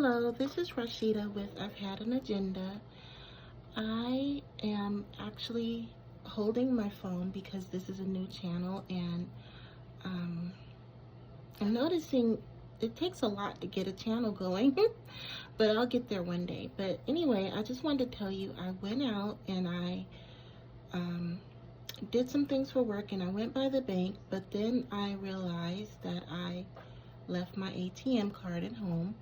Hello, this is Rashida with I've Had an Agenda. I am actually holding my phone because this is a new channel, and um, I'm noticing it takes a lot to get a channel going, but I'll get there one day. But anyway, I just wanted to tell you I went out and I um, did some things for work, and I went by the bank, but then I realized that I left my ATM card at home.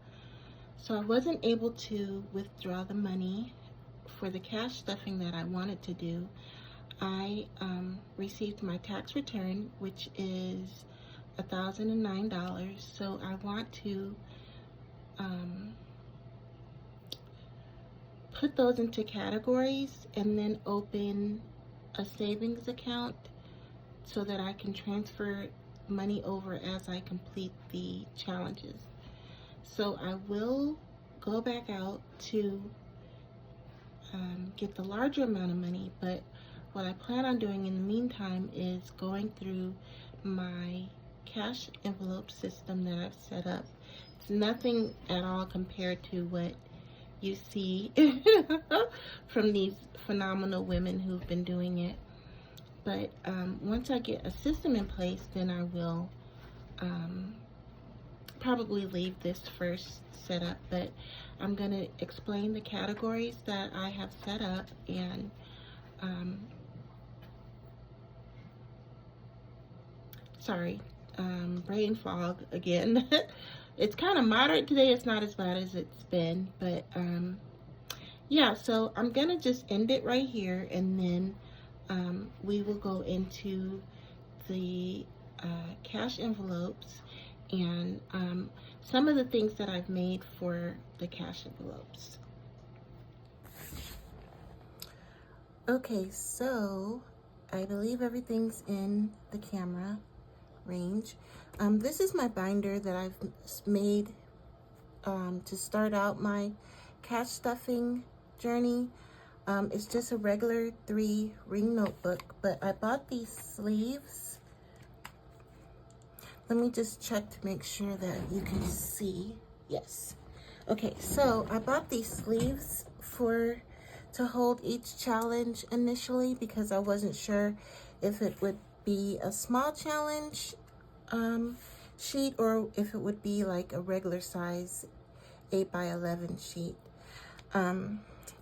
So I wasn't able to withdraw the money for the cash stuffing that I wanted to do. I received my tax return, which is $1,009. So I want to um, put those into categories and then open a savings account so that I can transfer money over as I complete the challenges. So I will go back out to get the larger amount of money, but what I plan on doing in the meantime is going through my cash envelope system that I've set up. It's nothing at all compared to what you see from these phenomenal women who've been doing it. But once I get a system in place, then I will probably leave this first set up, but I'm going to explain the categories that I have set up. And sorry, brain fog again. It's kind of moderate today. It's not as bad as it's been, but yeah, so I'm going to just end it right here, and then we will go into the cash envelopes and some of the things that I've made for the cash envelopes. Okay, so I believe everything's in the camera range. This is my binder that I've made to start out my cash stuffing journey. It's just a regular 3-ring notebook, but I bought these sleeves. Let me just check to make sure that you can see. Yes. Okay, so I bought these sleeves to hold each challenge initially because I wasn't sure if it would be a small challenge sheet or if it would be like a regular size 8x11 sheet.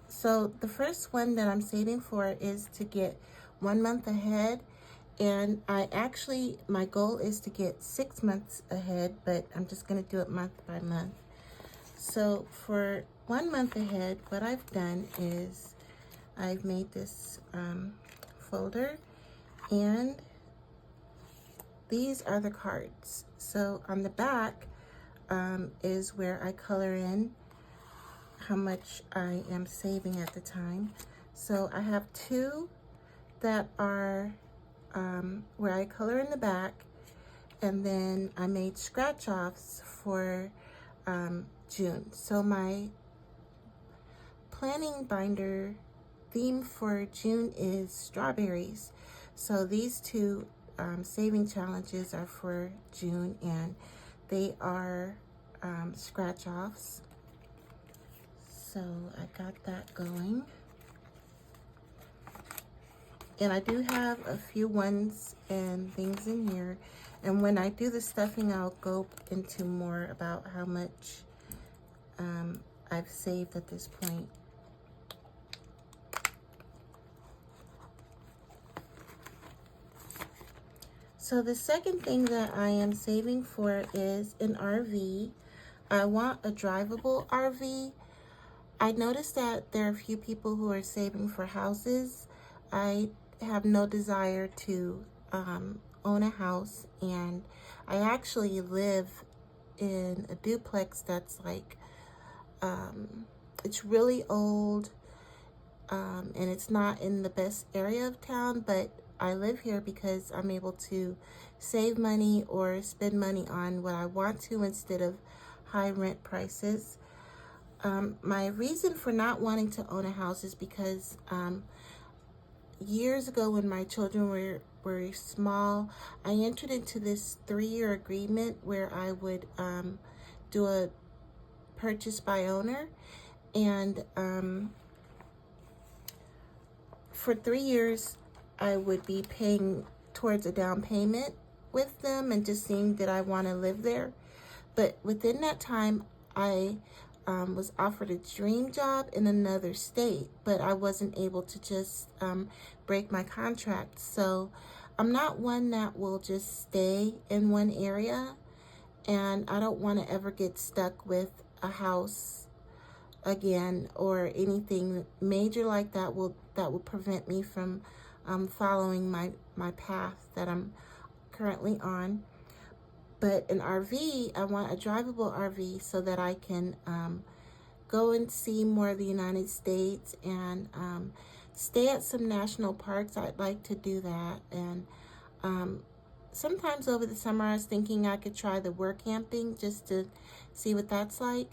So the first one that I'm saving for is to get 1 month ahead. And my goal is to get 6 months ahead, but I'm just going to do it month by month. So for 1 month ahead, what I've done is I've made this folder, and these are the cards. So on the back is where I color in how much I am saving at the time. So I have 2 that are where I color in the back, and then I made scratch offs for June. So my planning binder theme for June is strawberries. So these 2 saving challenges are for June, and they are scratch offs. So I got that going. And I do have a few ones and things in here. And when I do the stuffing, I'll go into more about how much I've saved at this point. So the second thing that I am saving for is an RV. I want a drivable RV. I noticed that there are a few people who are saving for houses. I have no desire to own a house, and I actually live in a duplex that's like it's really old, and it's not in the best area of town, but I live here because I'm able to save money or spend money on what I want to instead of high rent prices. My reason for not wanting to own a house is because years ago when my children were small, I entered into this 3-year agreement where I would do a purchase by owner, and for 3 years I would be paying towards a down payment with them and just seeing that I want to live there. But within that time, I was offered a dream job in another state, but I wasn't able to just break my contract. So I'm not one that will just stay in one area, and I don't want to ever get stuck with a house again or anything major like that will prevent me from following my path that I'm currently on. But an RV, I want a drivable RV so that I can go and see more of the United States and stay at some national parks. I'd like to do that. And sometimes over the summer I was thinking I could try the work camping just to see what that's like.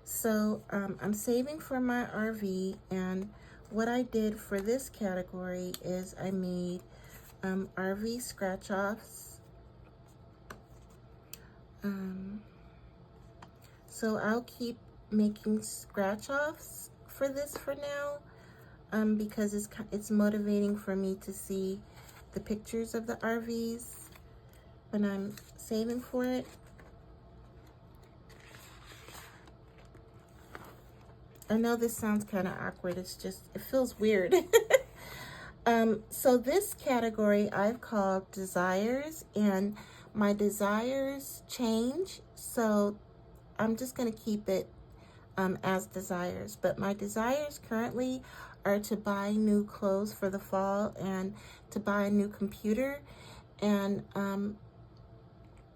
So I'm saving for my RV, and what I did for this category is I made RV scratch-offs. So I'll keep making scratch-offs for this for now, because it's motivating for me to see the pictures of the RVs when I'm saving for it. I know this sounds kind of awkward. It feels weird. So this category I've called desires, and my desires change. So I'm just going to keep it as desires. But my desires currently are to buy new clothes for the fall and to buy a new computer. And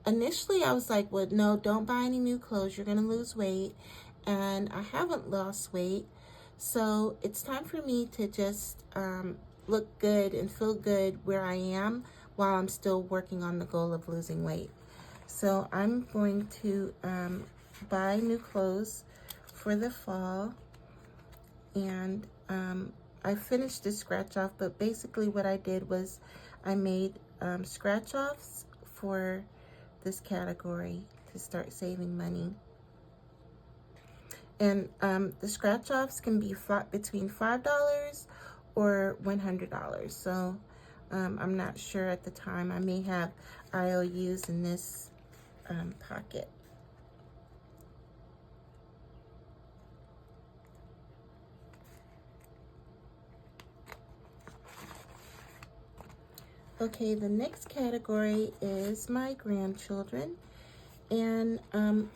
initially I was like, well, no, don't buy any new clothes. You're going to lose weight. And I haven't lost weight. So it's time for me to just look good and feel good where I am while I'm still working on the goal of losing weight. So I'm going to buy new clothes for the fall. And I finished this scratch off, but basically what I did was I made scratch offs for this category to start saving money. And the scratch offs can be between $5 or $100. So I'm not sure at the time. I may have IOUs in this pocket. Okay, the next category is my grandchildren. And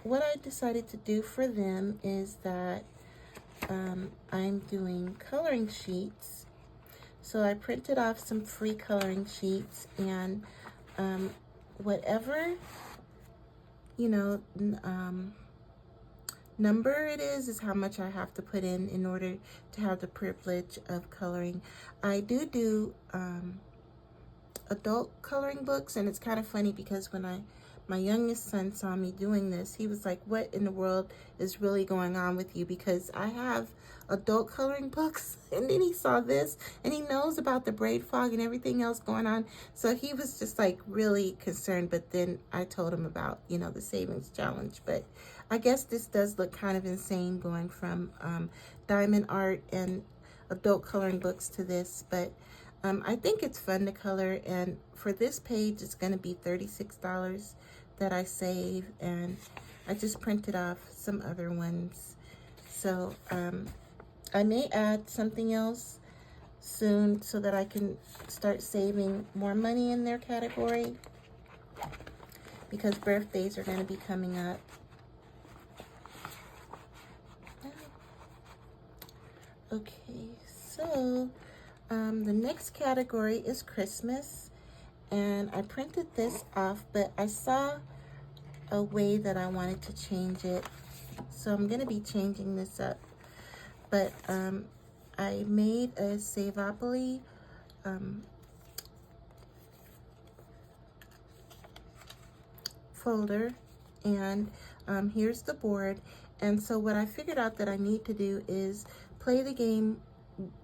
what I decided to do for them is that I'm doing coloring sheets. So I printed off some free coloring sheets, and whatever, number it is how much I have to put in order to have the privilege of coloring. I do adult coloring books, and it's kind of funny because when my youngest son saw me doing this, he was like, what in the world is really going on with you? Because I have adult coloring books, and then he saw this, and he knows about the braid fog and everything else going on. So he was just like really concerned, but then I told him about, the savings challenge. But I guess this does look kind of insane going from diamond art and adult coloring books to this, but I think it's fun to color, and for this page it's going to be $36 that I save, and I just printed off some other ones. So I may add something else soon so that I can start saving more money in their category, because birthdays are going to be coming up. Okay, so the next category is Christmas, and I printed this off, but I saw a way that I wanted to change it, so I'm going to be changing this up. But I made a Savopoly folder, and here's the board. And so what I figured out that I need to do is play the game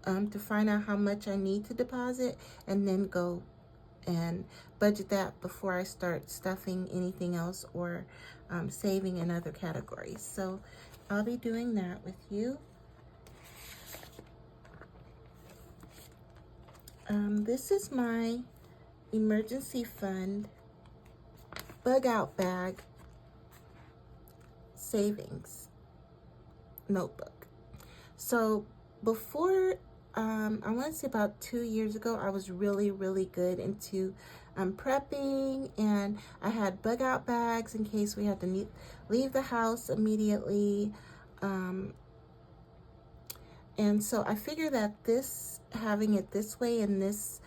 to find out how much I need to deposit, and then go and budget that before I start stuffing anything else or saving in other categories. So I'll be doing that with you. This is my emergency fund bug out bag savings notebook. So before, I want to say about 2 years ago, I was really good into prepping, and I had bug out bags in case we had to leave the house immediately. And so I figure that having it this way in this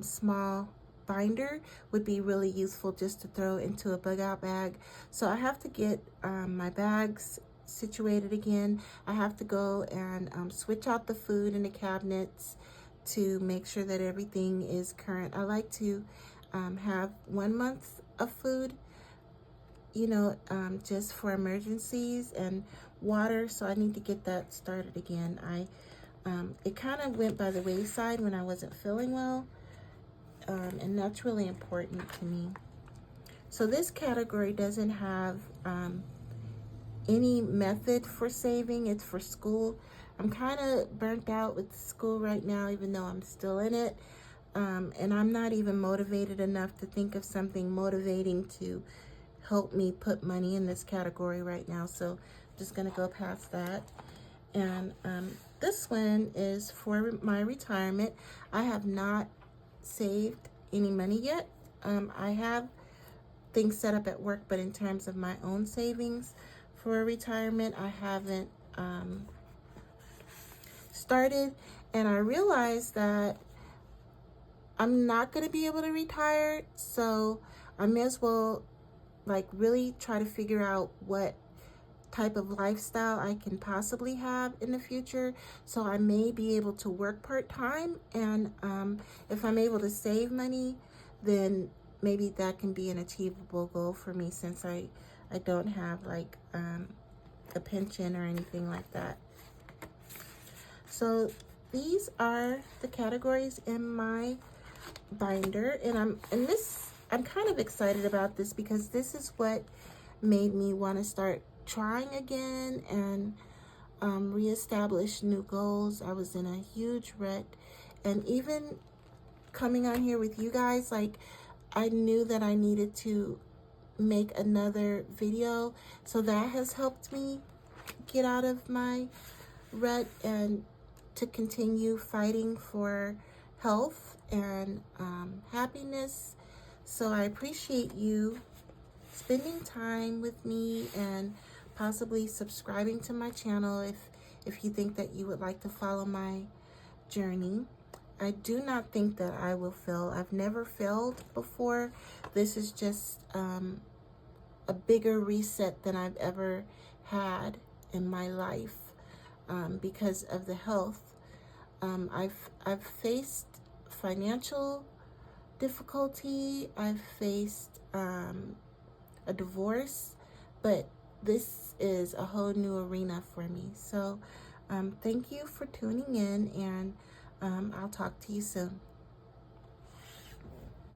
small binder would be really useful just to throw into a bug out bag. So I have to get my bags situated again. I have to go and switch out the food in the cabinets to make sure that everything is current. I like to have 1 month of food, you know, just for emergencies, and water. So I need to get that started again. It kind of went by the wayside when I wasn't feeling well, and that's really important to me. So this category doesn't have any method for saving. It's for school. I'm kind of burnt out with school right now, even though I'm still in it. And I'm not even motivated enough to think of something motivating to help me put money in this category right now. So I'm just going to go past that. And this one is for my retirement. I have not saved any money yet. I have things set up at work, but in terms of my own savings for retirement, I haven't started. And I realized that I'm not going to be able to retire, so I may as well like really try to figure out what type of lifestyle I can possibly have in the future. So I may be able to work part-time, and if I'm able to save money, then maybe that can be an achievable goal for me, since I don't have like a pension or anything like that. So these are the categories in my binder, and I'm kind of excited about this because this is what made me want to start trying again and reestablish new goals. I was in a huge rut, and even coming on here with you guys, like, I knew that I needed to make another video, so that has helped me get out of my rut and to continue fighting for health and happiness. So I appreciate you spending time with me and possibly subscribing to my channel if you think that you would like to follow my journey. I do not think that I will fail. I've never failed before. This is just a bigger reset than I've ever had in my life because of the health. I've faced financial difficulty. I've faced a divorce, but this is a whole new arena for me. So thank you for tuning in, and I'll talk to you soon.